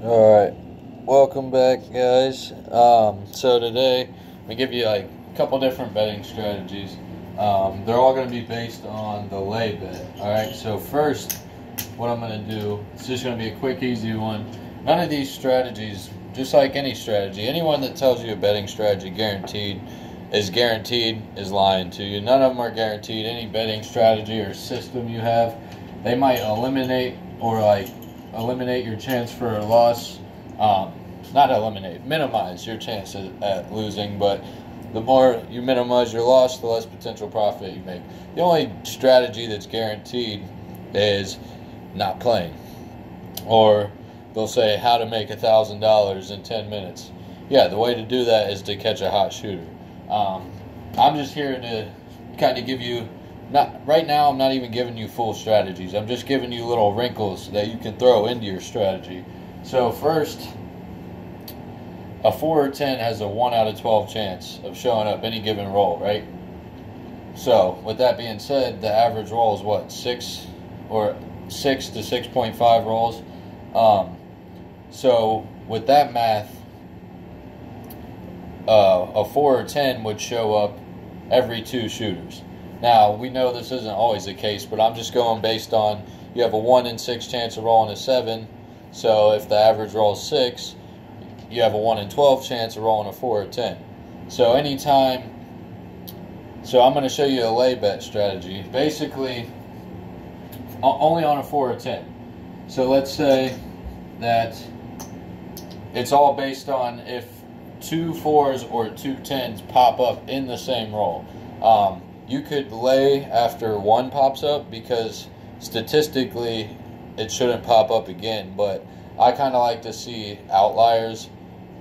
Alright, welcome back, guys. So today I'm gonna give you like a couple different betting strategies. They're all gonna be based on the lay bet. Alright, so first, what I'm gonna do, it's just gonna be a quick, easy one. None of these strategies, just like any strategy, anyone that tells you a betting strategy guaranteed is lying to you. None of them are guaranteed. Any betting strategy or system you have, they might eliminate your chance for a loss. Not eliminate, minimize your chances at losing, but the more you minimize your loss, the less potential profit you make. The only strategy that's guaranteed is not playing. Or they'll say how to make $1,000 in 10 minutes. Yeah, the way to do that is to catch a hot shooter. I'm just here to kind of give you, not right now, I'm not even giving you full strategies. I'm just giving you little wrinkles that you can throw into your strategy. So first, a 4 or 10 has a 1 out of 12 chance of showing up any given roll, right? So with that being said, the average roll is what, 6 to 6.5 rolls. So with that math, a 4 or 10 would show up every 2 shooters. Now, we know this isn't always the case, but I'm just going based on, you have a 1 in 6 chance of rolling a 7, so if the average roll is 6, you have a 1 in 12 chance of rolling a 4 or 10. So anytime, so I'm going to show you a lay bet strategy, basically only on a 4 or 10. So let's say that it's all based on if 2 4s or 2 10s pop up in the same roll. You could lay after 1 pops up because statistically it shouldn't pop up again, but I kind of like to see outliers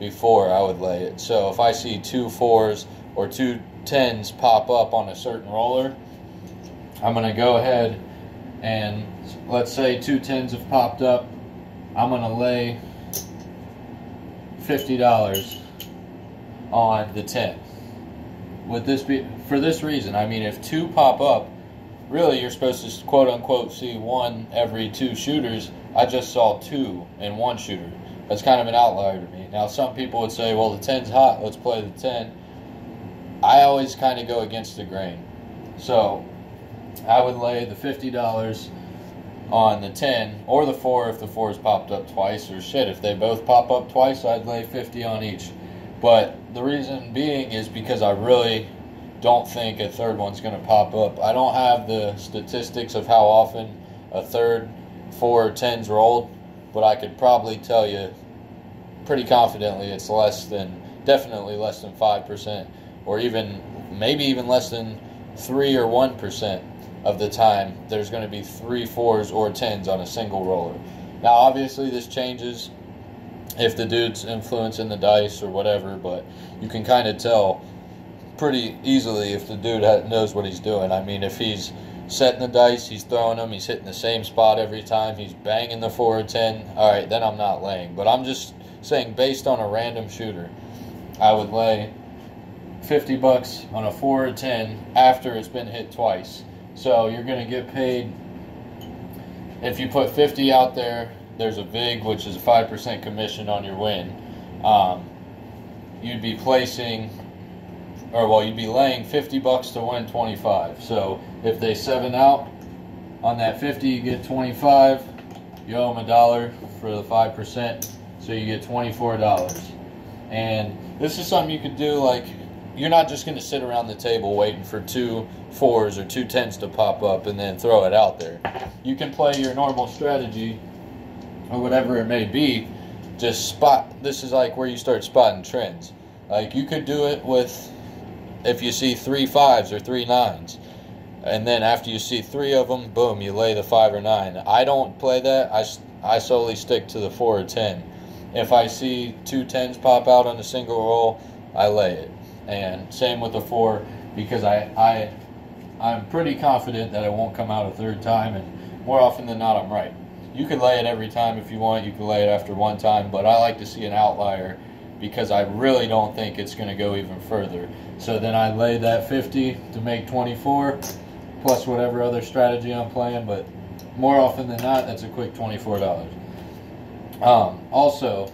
before I would lay it. So if I see 2 4s or 2 10s pop up on a certain roller, I'm going to go ahead and, let's say 2 10s have popped up, I'm going to lay $50 on the 10. Would this be for this reason? I mean, if 2 pop up, really you're supposed to quote unquote see 1 every 2 shooters. I just saw 2 in 1 shooter. That's kind of an outlier to me. Now some people would say, well, the 10's hot, let's play the 10. I always kind of go against the grain. So I would lay the $50 on the 10 or the 4 if the 4's popped up twice, or shit, if they both pop up twice, I'd lay 50 on each. But the reason being is because I really don't think a third one's going to pop up. I don't have the statistics of how often a third 4 or 10's rolled, but I could probably tell you pretty confidently it's definitely less than 5%, or maybe even less than 3 or 1% of the time there's going to be 3 4s or 10s on a single roller. Now obviously this changes if the dude's influencing the dice or whatever, but you can kind of tell pretty easily if the dude knows what he's doing. I mean, if he's setting the dice, he's throwing them, he's hitting the same spot every time, he's banging the 4 or 10, alright, then I'm not laying. But I'm just saying, based on a random shooter, I would lay $50 on a 4 or 10 after it's been hit twice. So you're going to get paid, if you put 50 out there, there's a VIG, which is a 5% commission on your win. You'd be laying $50 to win 25. So if they 7 out on that 50, you get 25. You owe them $1 for the 5%, so you get $24. And this is something you could do. Like, you're not just going to sit around the table waiting for 2 4s or 2 10s to pop up and then throw it out there. You can play your normal strategy, or whatever it may be, just spot. This is like where you start spotting trends. Like, you could do it with, if you see 3 5s or 3 9s, and then after you see 3 of them, boom, you lay the 5 or 9. I don't play that. I solely stick to the 4 or 10. If I see 2 10s pop out on a single roll, I lay it. And same with the 4, because I'm pretty confident that it won't come out a third time, and more often than not, I'm right. You can lay it every time if you want. You can lay it after 1 time, but I like to see an outlier because I really don't think it's going to go even further. So then I lay that 50 to make 24, plus whatever other strategy I'm playing, but more often than not, that's a quick $24. Also,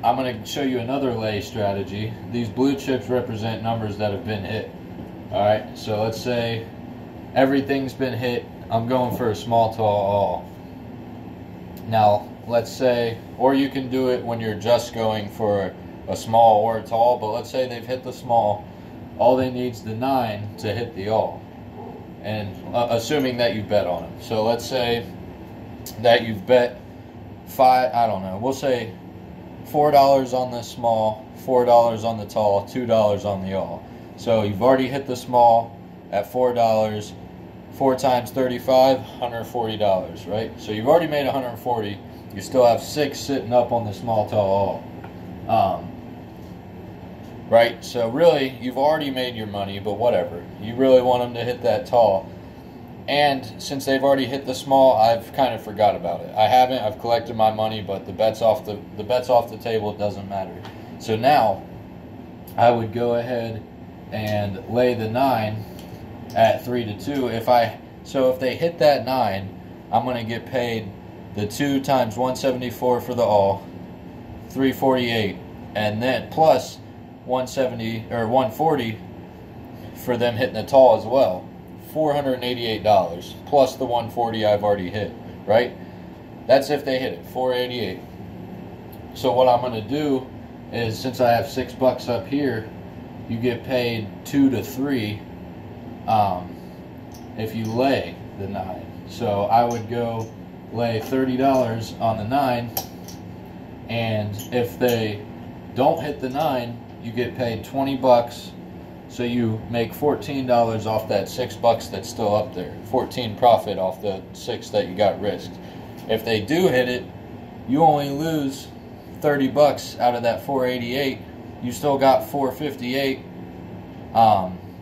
I'm going to show you another lay strategy. These blue chips represent numbers that have been hit. Alright, so let's say everything's been hit. I'm going for a small, tall, all. Now, let's say, or you can do it when you're just going for a small or a tall, but let's say they've hit the small. All they need is the 9 to hit the all. And assuming that you bet on them. So let's say that you've bet I don't know, we'll say $4 on the small, $4 on the tall, $2 on the all. So you've already hit the small at $4. 4 times 35, $140, right? So you've already made $140. You still have 6 sitting up on the small, tall, all. Right? So really, you've already made your money, but whatever. You really want them to hit that tall. And since they've already hit the small, I've kind of forgot about it. I haven't. I've collected my money, but the bet's off the table. It doesn't matter. So now, I would go ahead and lay the 9 at 3-2. So if they hit that 9, I'm going to get paid the 2 times 174 for the all, 348, and then plus 170 or 140 for them hitting the tall as well, $488 plus the 140 I've already hit, right? That's if they hit it, 488. So what I'm going to do is, since I have $6 up here, you get paid 2 to 3 if you lay the 9. So I would go lay $30 on the 9, and if they don't hit the 9, you get paid $20. So you make $14 off that $6 that's still up there. 14 profit off the 6 that you got risked. If they do hit it, you only lose $30 out of that 488. You still got 458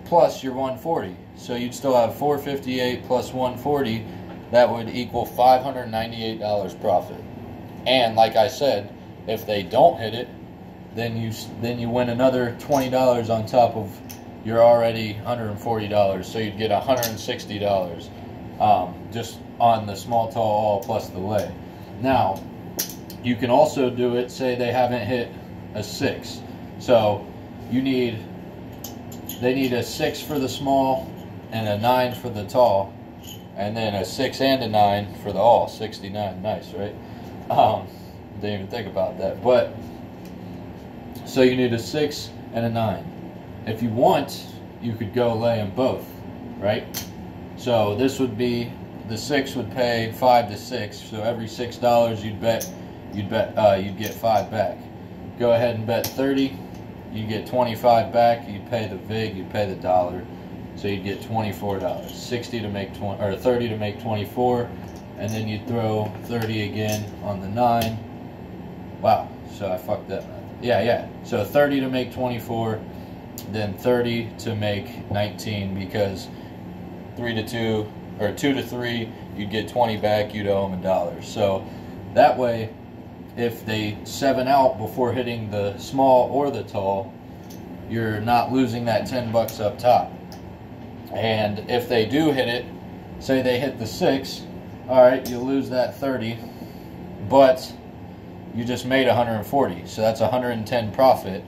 plus your 140. So you'd still have 458 plus 140. That would equal $598 profit. And like I said, if they don't hit it, then you win another $20 on top of your already $140. So you'd get $160 just on the small, tall, all plus the lay. Now, you can also do it, say they haven't hit a 6. So they need a 6 for the small and a 9 for the tall, and then a 6 and a 9 for the all. 69, nice, right? Didn't even think about that. But so you need a 6 and a 9. If you want, you could go lay them both, right? So this would be, the 6 would pay 5 to 6. So every $6 you'd get 5 back. Go ahead and bet 30. You get 25 back. You'd pay the vig. You'd pay the dollar. So you'd get $24. 60 to make 20, or 30 to make 24, and then you'd throw 30 again on the 9. Wow. So I fucked that. Yeah. So 30 to make 24, then 30 to make 19, because 3 to 2 or 2 to 3, you'd get 20 back. You'd owe them $1. So that way, if they 7 out before hitting the small or the tall, you're not losing that $10 up top. And if they do hit it, say they hit the 6, all right, you lose that 30, but you just made 140, so that's 110 profit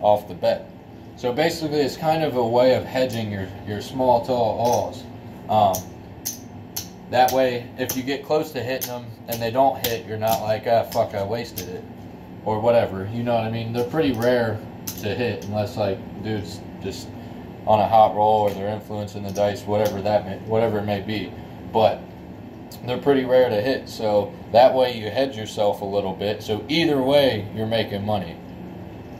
off the bet. So basically, it's kind of a way of hedging your small, tall alls. That way, if you get close to hitting them and they don't hit, you're not like, ah, fuck, I wasted it, or whatever. You know what I mean? They're pretty rare to hit unless, like, dude's just on a hot roll or they're influencing the dice, whatever it may be. But they're pretty rare to hit, so that way you hedge yourself a little bit. So either way, you're making money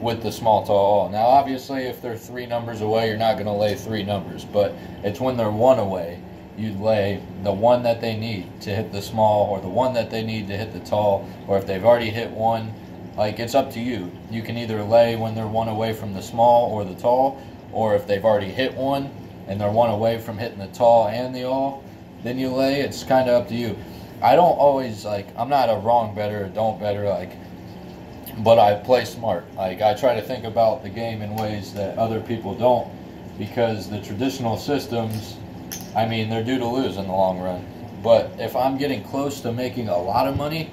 with the small, tall, all. Now, obviously, if they're 3 numbers away, you're not going to lay 3 numbers, but it's when they're 1 away, you'd lay the 1 that they need to hit the small, or the 1 that they need to hit the tall, or if they've already hit 1, like, it's up to you. You can either lay when they're 1 away from the small or the tall, or if they've already hit 1 and they're 1 away from hitting the tall and the all, then you lay. It's kind of up to you. I don't always, like, I'm not a wrong better or don't better, like, but I play smart. Like, I try to think about the game in ways that other people don't, because the traditional systems, I mean, they're due to lose in the long run. But if I'm getting close to making a lot of money,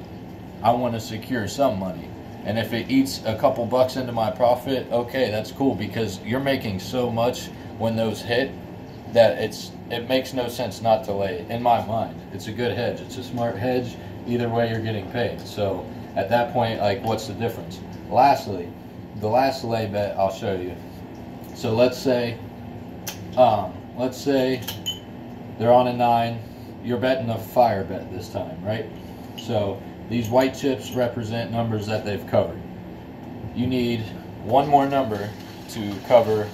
I want to secure some money. And if it eats a couple bucks into my profit, okay, that's cool, because you're making so much when those hit that it makes no sense not to lay it. In my mind, it's a good hedge. It's a smart hedge. Either way, you're getting paid. So at that point, like, what's the difference? Lastly, the last lay bet I'll show you. So let's say they're on a 9. You're betting a fire bet this time, right? So these white chips represent numbers that they've covered. You need one more number to cover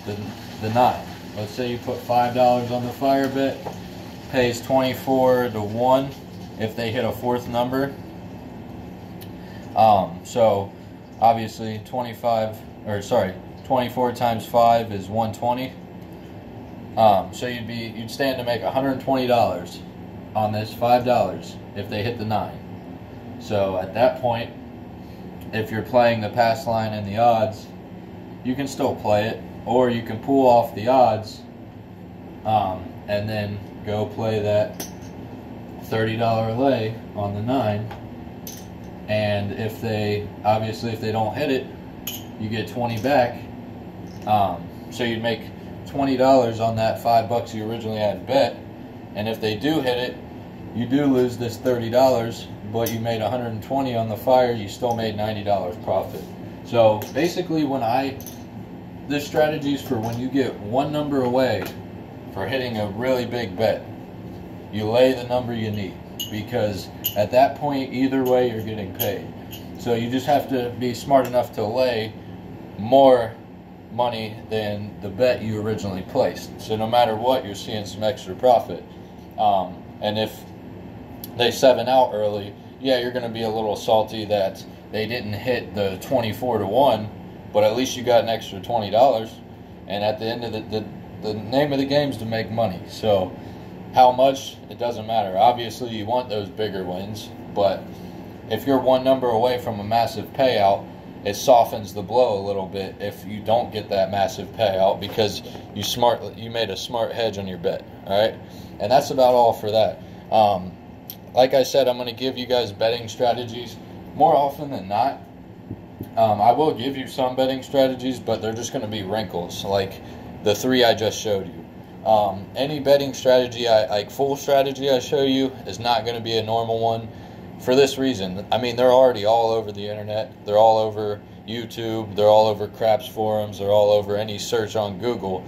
the 9. Let's say you put $5 on the fire bet, pays 24 to 1 if they hit a fourth number. So obviously 24 times 5 is 120. So you'd stand to make $120 on this $5 if they hit the 9. So at that point, if you're playing the pass line and the odds, you can still play it, or you can pull off the odds and then go play that $30 lay on the 9. And if they don't hit it, you get 20 back. So you'd make $20 on that $5 you originally had bet, and if they do hit it, you do lose this $30, but you made $120 on the fire. You still made $90 profit. So basically, this strategy is for when you get one number away for hitting a really big bet. You lay the number you need, because at that point, either way, you're getting paid. So you just have to be smart enough to lay more money than the bet you originally placed. So no matter what, you're seeing some extra profit. And if they 7 out early, yeah, you're going to be a little salty that they didn't hit the 24 to 1, but at least you got an extra $20. And at the end of the name of the game is to make money. So how much, it doesn't matter. Obviously, you want those bigger wins, but if you're one number away from a massive payout, it softens the blow a little bit if you don't get that massive payout, because you made a smart hedge on your bet. All right, and that's about all for that. Like I said, I'm going to give you guys betting strategies more often than not. I will give you some betting strategies, but they're just going to be wrinkles, like the 3 I just showed you. Any betting strategy, like full strategy I show you, is not going to be a normal one. For this reason, I mean, they're already all over the internet. They're all over YouTube. They're all over craps forums. They're all over any search on Google.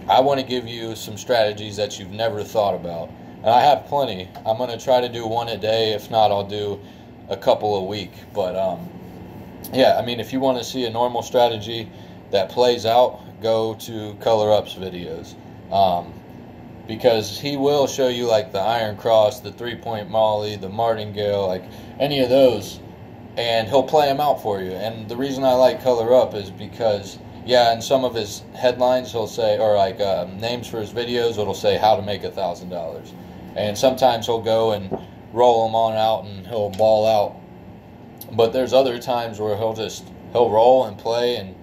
I want to give you some strategies that you've never thought about. And I have plenty. I'm going to try to do one a day. If not, I'll do a couple a week. But, yeah, I mean, if you want to see a normal strategy that plays out, go to Color Up's videos. Because he will show you like the iron cross, the 3-point molly, the martingale, like any of those, and he'll play them out for you. And the reason I like Color Up is because, yeah, in some of his headlines he'll say, or like names for his videos, it'll say how to make $1,000. And sometimes he'll go and roll them on out and he'll ball out. But there's other times where he'll roll and play, and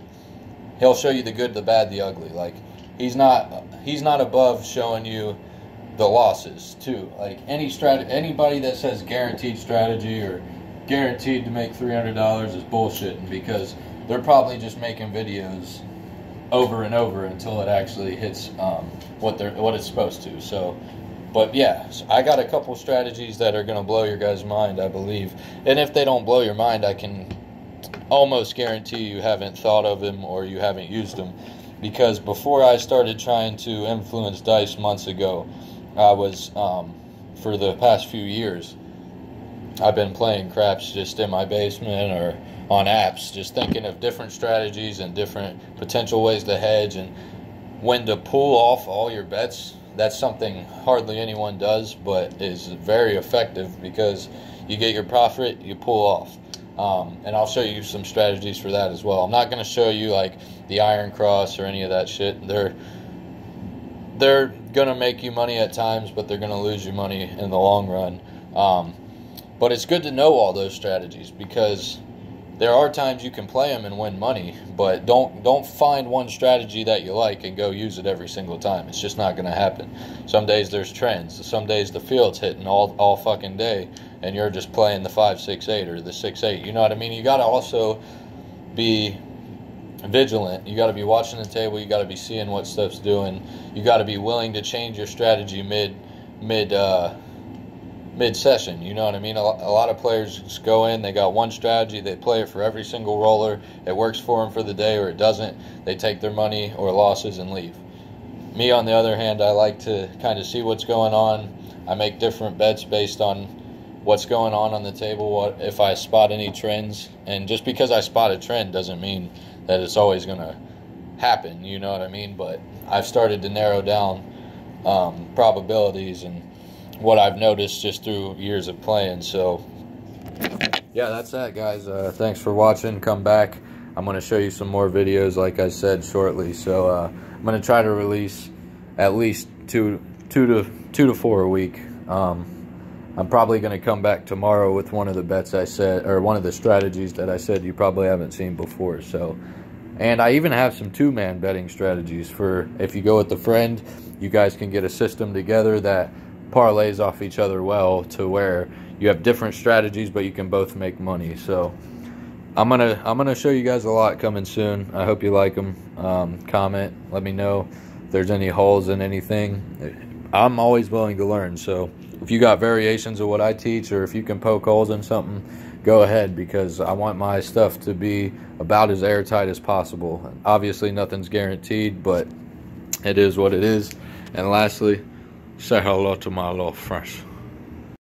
he'll show you the good, the bad, the ugly. Like, he's not above showing you the losses too. Like anybody that says guaranteed strategy or guaranteed to make $300 is bullshitting, because they're probably just making videos over and over until it actually hits what it's supposed to. So, but yeah, so I got a couple strategies that are going to blow your guys' mind, I believe. And if they don't blow your mind, I can almost guarantee you haven't thought of them or you haven't used them. Because before I started trying to influence dice months ago, I was, for the past few years, I've been playing craps just in my basement or on apps, just thinking of different strategies and different potential ways to hedge and when to pull off all your bets. That's something hardly anyone does, but is very effective, because you get your profit, you pull off. And I'll show you some strategies for that as well. I'm not going to show you like the iron cross or any of that shit. They're going to make you money at times, but they're going to lose you money in the long run. But it's good to know all those strategies, because there are times you can play them and win money, but don't find one strategy that you like and go use it every single time. It's just not going to happen. Some days there's trends. Some days the field's hitting all fucking day, and you're just playing the 5-6-8 or the 6-8. You know what I mean? You got to also be vigilant. You got to be watching the table. You got to be seeing what stuff's doing. You got to be willing to change your strategy mid session. You know what I mean? A lot of players just go in, they got one strategy, they play it for every single roller. It works for them for the day, or it doesn't. They take their money or losses and leave. Me, on the other hand, I like to kind of see what's going on. I make different bets based on what's going on the table, what if I spot any trends. And just because I spot a trend doesn't mean that it's always going to happen, you know what I mean? But I've started to narrow down probabilities and what I've noticed just through years of playing. So yeah, that's that, guys. Thanks for watching. Come back. I'm going to show you some more videos, like I said, shortly. So I'm going to try to release at least two to four a week. I'm probably going to come back tomorrow with one of the bets I said, or one of the strategies that I said you probably haven't seen before. So, and I even have some two-man betting strategies for if you go with a friend, you guys can get a system together that parlays off each other well, to where you have different strategies but you can both make money. So I'm gonna show you guys a lot coming soon. I hope you like them. Comment, let me know if there's any holes in anything. I'm always willing to learn, so if you got variations of what I teach, or if you can poke holes in something, go ahead, because I want my stuff to be about as airtight as possible. Obviously nothing's guaranteed, but it is what it is. And lastly, say hello to my little friends.